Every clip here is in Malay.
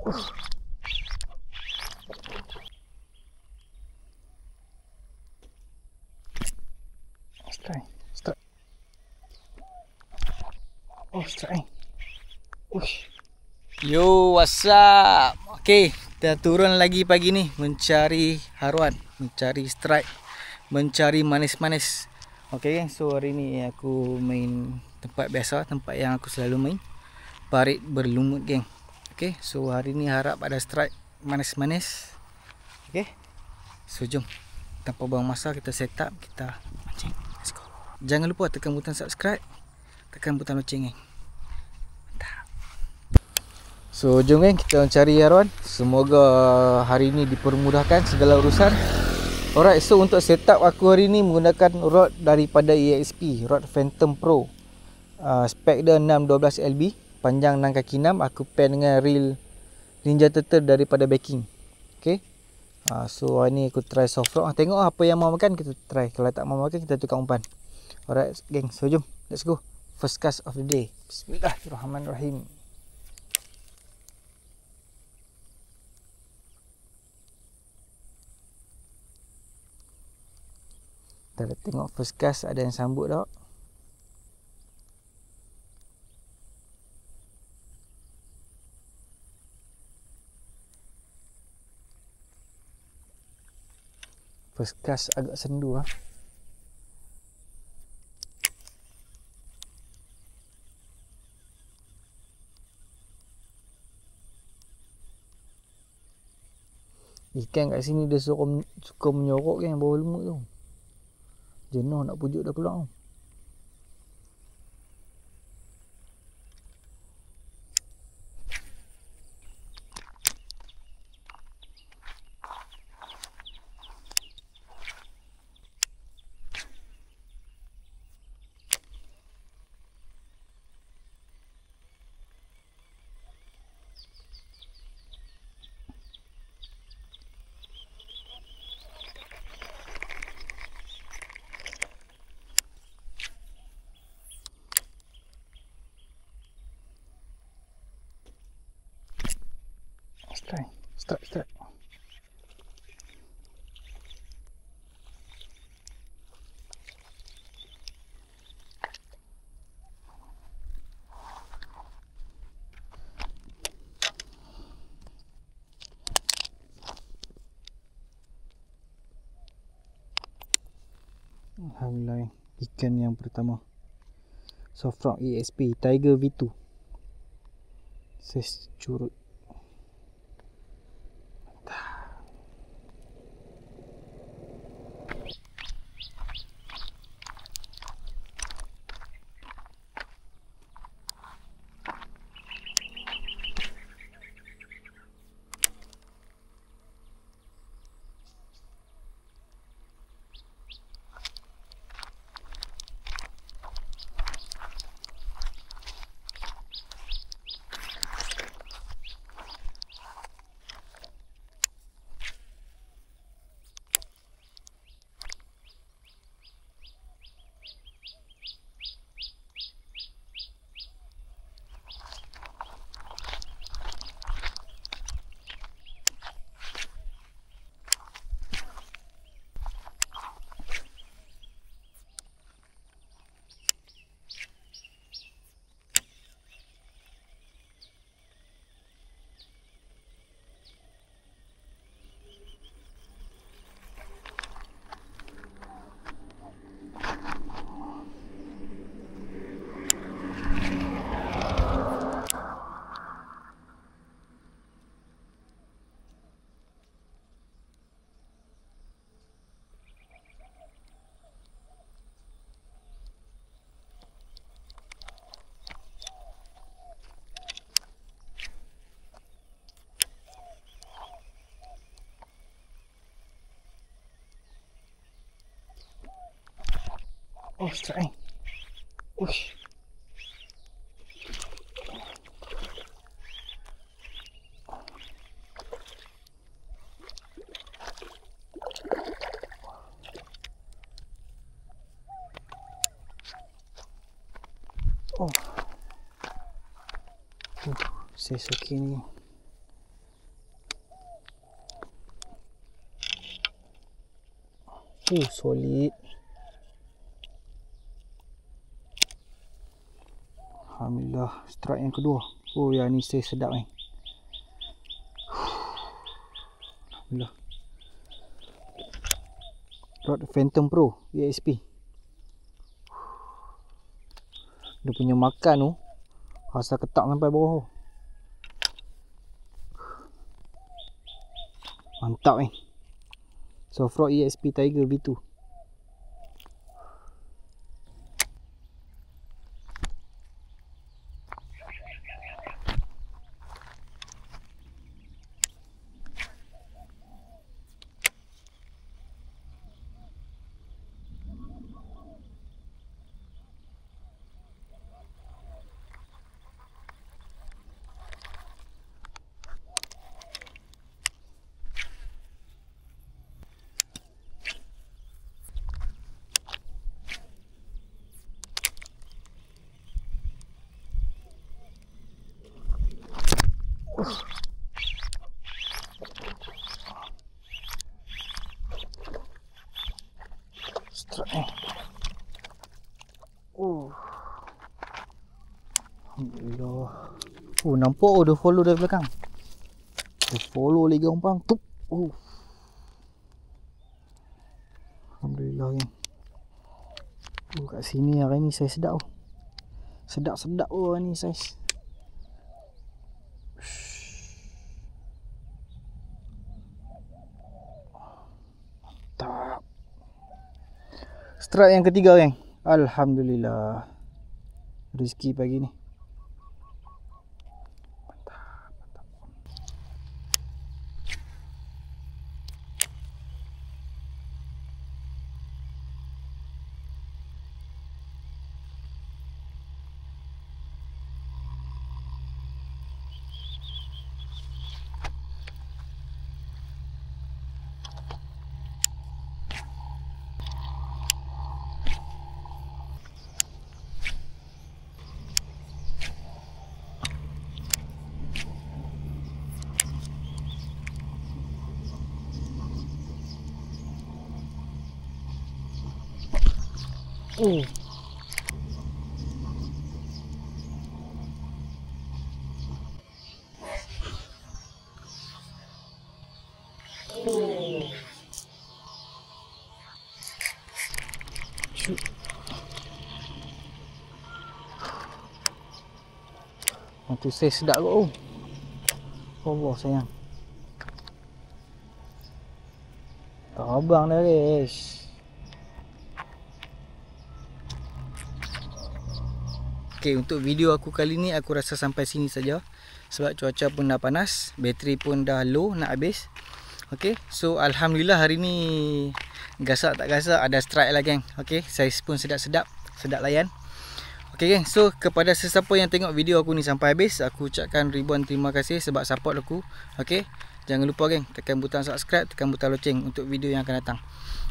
Strike. Oh, strike. Ush. Yo, what's up? Okay, kita turun lagi pagi ni mencari haruan, mencari strike, mencari manis-manis. Okay, so hari ni aku main tempat biasa, tempat yang aku selalu main, parit berlumut, geng. Okay, so hari ni harap ada strike manis-manis. Okay, so jom tanpa buang masa kita set up, kita mancing. Let's go. Jangan lupa tekan butang subscribe, tekan butang loceng, geng. So jom kan kita cari haruan. Semoga hari ni dipermudahkan segala urusan. Alright, so untuk setup aku hari ni menggunakan rod daripada EXP, rod Phantom Pro. Spek dia 612 LB, panjang 6 kaki 6. Aku pair dengan reel Ninja Turtle daripada Backing. Okay, so hari ni aku try soft rock. Tengok apa yang mau makan kita try. Kalau tak mau makan kita tukar umpan. Alright geng, so jom, let's go. First cast of the day. Bismillahirrahmanirrahim. Kita dah tengok first cast ada yang sambut tak. First cast agak sendu lah. Ikan kat sini dia suka menyorok kan bawah lumut tu. Jenuh nak pujuk dah pula. Strike. Alhamdulillah, ikan yang pertama soft rock EXP Tiger V2 ses curut. Oh, strike. Ush. Oh. Saya suki ni. Solid. Alhamdulillah, strike yang kedua. Yang ni saya sedap ni. Alhamdulillah. Rod Phantom Pro ESP. Dia punya makan tu rasa ketak sampai bawah. Mantap ni. Soft Rod ESP Tiger V2. Strike. Alhamdulillah. Nampak dia follow dari belakang. Dia follow lagi orang tup. Alhamdulillah ni. Kat sini hari ni saya sedap. Sedap-sedap hari ni saiz. Mantap. Strike yang ketiga geng. Alhamdulillah. Rezeki pagi ni. Shoot. Nanti saya sedap kot. Allah sayang. Abang dah guys. Okay, untuk video aku kali ni aku rasa sampai sini saja. Sebab cuaca pun dah panas, bateri pun dah low nak habis. Okay, so Alhamdulillah hari ni gasak tak gasak ada strike lah geng. Okay, saiz pun sedap-sedap, sedap layan. Okay geng, so kepada sesiapa yang tengok video aku ni sampai habis, aku ucapkan ribuan terima kasih sebab support aku. Okay, jangan lupa geng, tekan butang subscribe, tekan butang loceng untuk video yang akan datang.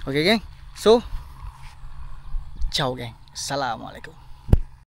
Okay geng, so ciao geng, Assalamualaikum.